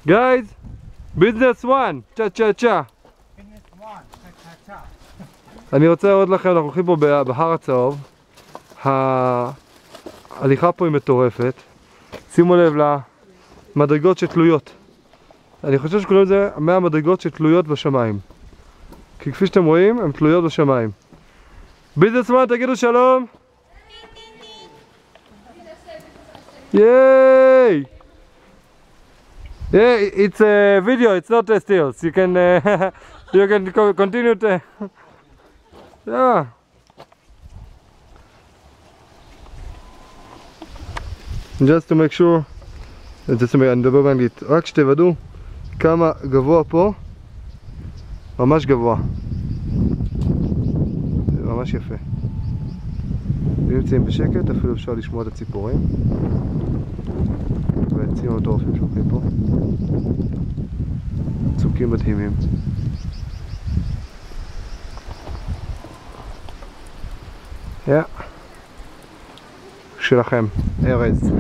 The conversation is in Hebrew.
Guys, business one, צ'ה צ'ה צ'ה. אני רוצה להראות לכם, אנחנו הולכים פה בהר הצהוב. ההליכה פה היא מטורפת. שימו לב למדרגות שתלויות. אני חושב שכולם זה 100 מדרגות שתלויות בשמיים. כי כפי שאתם רואים, הן תלויות בשמיים. ביזנס מן, תגידו שלום! ייי! Yeah, it's a video, it's not a stills. You can continue to... Yeah. Just to make sure, אני מדבר באנגלית, רק שתוודאו כמה גבוה פה, ממש גבוה. זה ממש יפה. אם נמצאים בשקט, אפילו אפשר לשמוע את הציפורים. והעצים המטורפים שהולכים פה. צוקים מדהימים. שלכם, ארז.